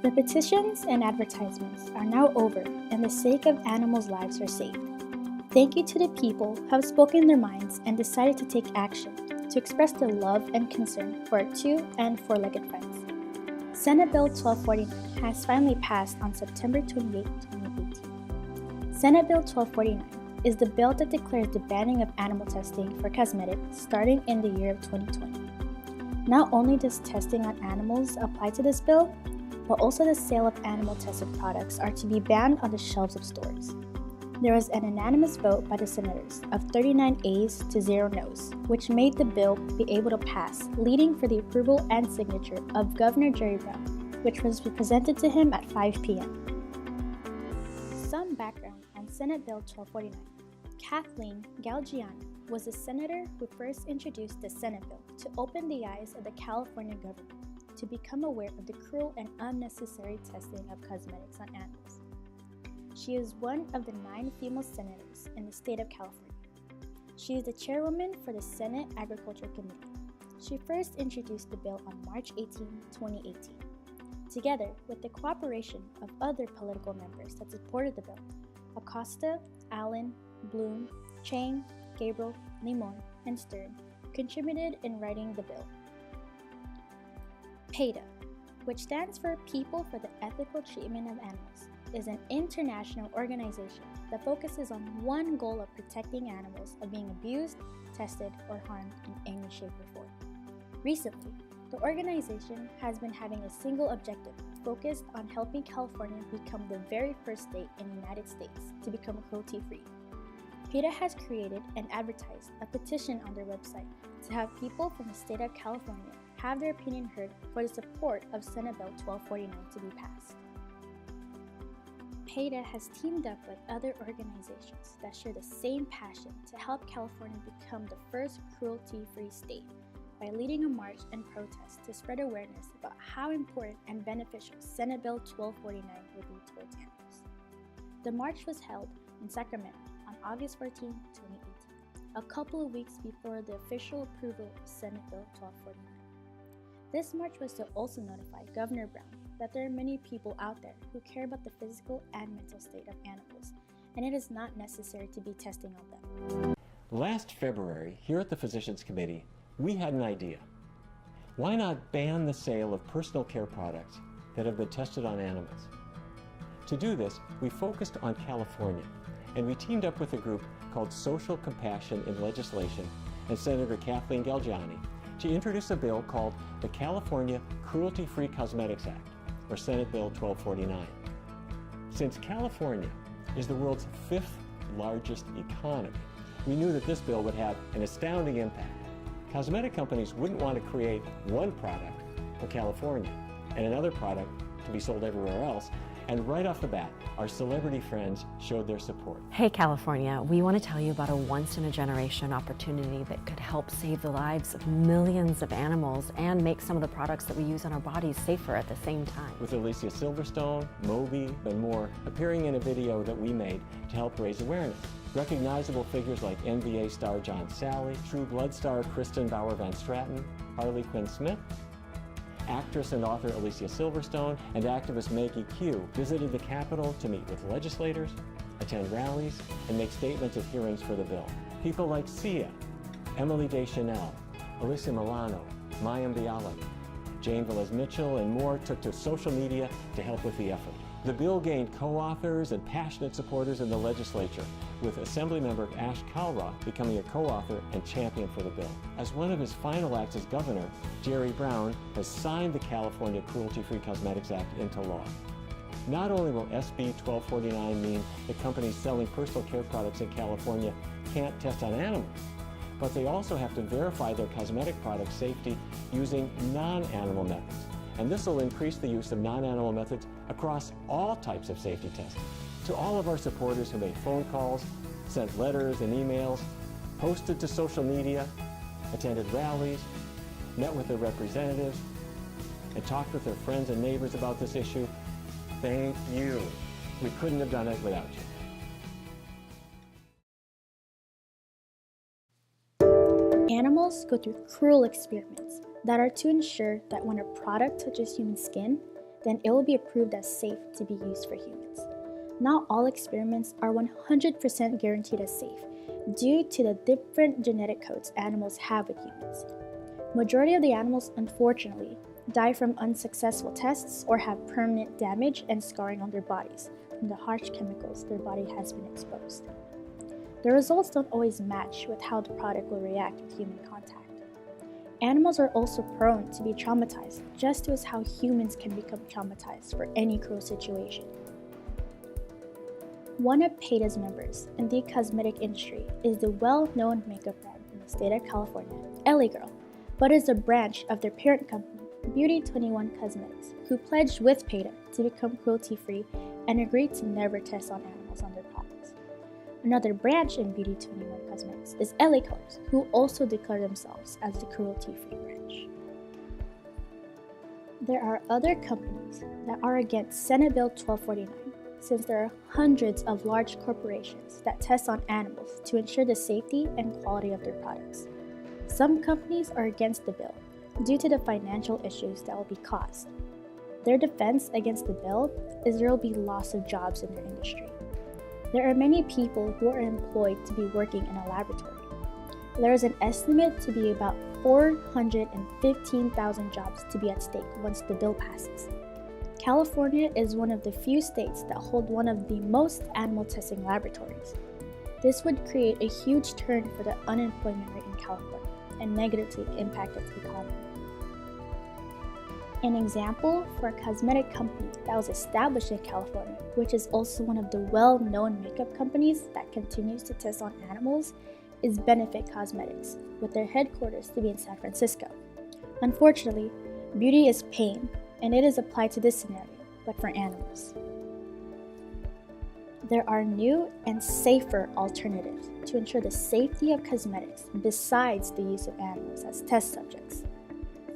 The petitions and advertisements are now over, and the sake of animals' lives are saved. Thank you to the people who have spoken their minds and decided to take action to express their love and concern for our two- and four-legged friends. Senate Bill 1249 has finally passed on September 28, 2018. Senate Bill 1249 is the bill that declares the banning of animal testing for cosmetics starting in the year of 2020. Not only does testing on animals apply to this bill, but also the sale of animal-tested products are to be banned on the shelves of stores. There was an unanimous vote by the senators of 39 ayes to 0 noes, which made the bill be able to pass, leading for the approval and signature of Governor Jerry Brown, which was presented to him at 5 p.m. Some background on Senate Bill 1249. Kathleen Galgiani was the senator who first introduced the Senate bill to open the eyes of the California government to become aware of the cruel and unnecessary testing of cosmetics on animals. She is one of the 9 female senators in the state of California. She is the chairwoman for the Senate Agriculture Committee. She first introduced the bill on March 18, 2018. Together with the cooperation of other political members that supported the bill, Acosta, Allen, Bloom, Chang, Gabriel, Limon, and Stern contributed in writing the bill. PETA, which stands for People for the Ethical Treatment of Animals, is an international organization that focuses on one goal of protecting animals from being abused, tested, or harmed in any shape or form. Recently, the organization has been having a single objective focused on helping California become the very first state in the United States to become cruelty-free. PETA has created and advertised a petition on their website to have people from the state of California have their opinion heard for the support of Senate Bill 1249 to be passed. PETA has teamed up with other organizations that share the same passion to help California become the first cruelty-free state by leading a march and protest to spread awareness about how important and beneficial Senate Bill 1249 will be towards animals. The march was held in Sacramento on August 14, 2018, a couple of weeks before the official approval of Senate Bill 1249. This march was to also notify Governor Brown that there are many people out there who care about the physical and mental state of animals, and it is not necessary to be testing on them. Last February, here at the Physicians Committee, we had an idea. Why not ban the sale of personal care products that have been tested on animals? To do this, we focused on California, and we teamed up with a group called Social Compassion in Legislation and Senator Kathleen Galgiani to introduce a bill called the California Cruelty-Free Cosmetics Act, or Senate Bill 1249. Since California is the world's 5th largest economy, we knew that this bill would have an astounding impact. Cosmetic companies wouldn't want to create one product for California and another product to be sold everywhere else. And right off the bat, our celebrity friends showed their support. Hey California, we want to tell you about a once-in-a-generation opportunity that could help save the lives of millions of animals and make some of the products that we use on our bodies safer at the same time. With Alicia Silverstone, Moby, and more appearing in a video that we made to help raise awareness. Recognizable figures like NBA star John Sally, True Blood star Kristen Bauer Van Straten, Harley Quinn Smith, actress and author Alicia Silverstone, and activist Maggie Q visited the Capitol to meet with legislators, attend rallies, and make statements at hearings for the bill. People like Sia, Emily Deschanel, Alyssa Milano, Mayim Bialik, Jane Velez-Mitchell, and more took to social media to help with the effort. The bill gained co-authors and passionate supporters in the legislature, with Assemblymember Ash Kalra becoming a co-author and champion for the bill. As one of his final acts as governor, Jerry Brown has signed the California Cruelty-Free Cosmetics Act into law. Not only will SB 1249 mean that companies selling personal care products in California can't test on animals, but they also have to verify their cosmetic product safety using non-animal methods. And this will increase the use of non-animal methods across all types of safety testing. To all of our supporters who made phone calls, sent letters and emails, posted to social media, attended rallies, met with their representatives, and talked with their friends and neighbors about this issue, thank you. We couldn't have done it without you. Animals go through cruel experiments that are to ensure that when a product touches human skin, then it will be approved as safe to be used for humans. Not all experiments are 100% guaranteed as safe due to the different genetic codes animals have with humans. Majority of the animals, unfortunately, die from unsuccessful tests or have permanent damage and scarring on their bodies from the harsh chemicals their body has been exposed. The results don't always match with how the product will react with human contact. Animals are also prone to be traumatized, just as how humans can become traumatized for any cruel situation. One of PETA's members in the cosmetic industry is the well-known makeup brand in the state of California, LA Girl, but is a branch of their parent company, Beauty 21 Cosmetics, who pledged with PETA to become cruelty-free and agreed to never test on animals on their products. Another branch in Beauty 21 Cosmetics is LA Colors, who also declare themselves as the cruelty-free branch. There are other companies that are against Senate Bill 1249, since there are hundreds of large corporations that test on animals to ensure the safety and quality of their products. Some companies are against the bill due to the financial issues that will be caused. Their defense against the bill is there will be loss of jobs in their industry. There are many people who are employed to be working in a laboratory. There is an estimate to be about 415,000 jobs to be at stake once the bill passes. California is one of the few states that hold one of the most animal testing laboratories. This would create a huge turn for the unemployment rate in California and negatively impact its economy. An example for a cosmetic company that was established in California, which is also one of the well-known makeup companies that continues to test on animals, is Benefit Cosmetics, with their headquarters to be in San Francisco. Unfortunately, beauty is pain, and it is applied to this scenario, but for animals. There are new and safer alternatives to ensure the safety of cosmetics besides the use of animals as test subjects.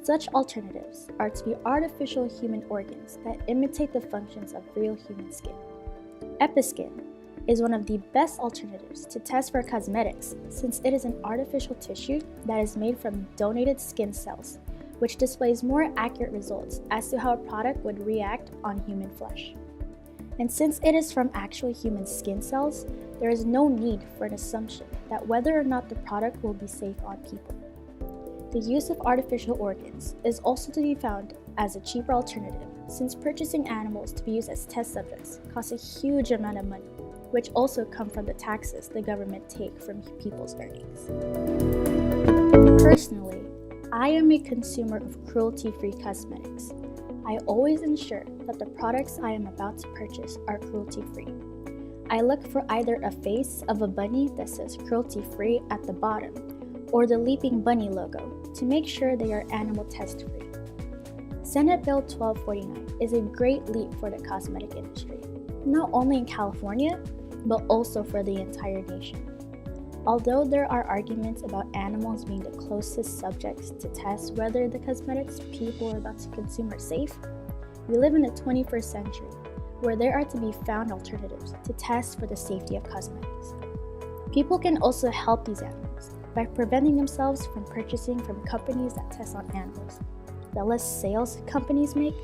Such alternatives are to be artificial human organs that imitate the functions of real human skin. EpiSkin is one of the best alternatives to test for cosmetics since it is an artificial tissue that is made from donated skin cells, which displays more accurate results as to how a product would react on human flesh. And since it is from actual human skin cells, there is no need for an assumption that whether or not the product will be safe on people. The use of artificial organs is also to be found as a cheaper alternative, since purchasing animals to be used as test subjects costs a huge amount of money, which also come from the taxes the government take from people's earnings. Personally, I am a consumer of cruelty-free cosmetics. I always ensure that the products I am about to purchase are cruelty-free. I look for either a face of a bunny that says cruelty-free at the bottom or the Leaping Bunny logo to make sure they are animal test-free. Senate Bill 1249 is a great leap for the cosmetic industry, not only in California, but also for the entire nation. Although there are arguments about animals being the closest subjects to test whether the cosmetics people are about to consume are safe, we live in the 21st century where there are to be found alternatives to test for the safety of cosmetics. People can also help these animals by preventing themselves from purchasing from companies that test on animals. The less sales companies make,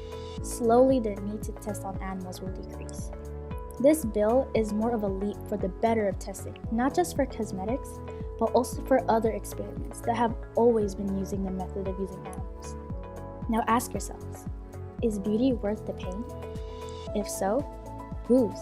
slowly their need to test on animals will decrease. This bill is more of a leap for the better of testing, not just for cosmetics, but also for other experiments that have always been using the method of using animals. Now ask yourselves, is beauty worth the pain? If so, whose?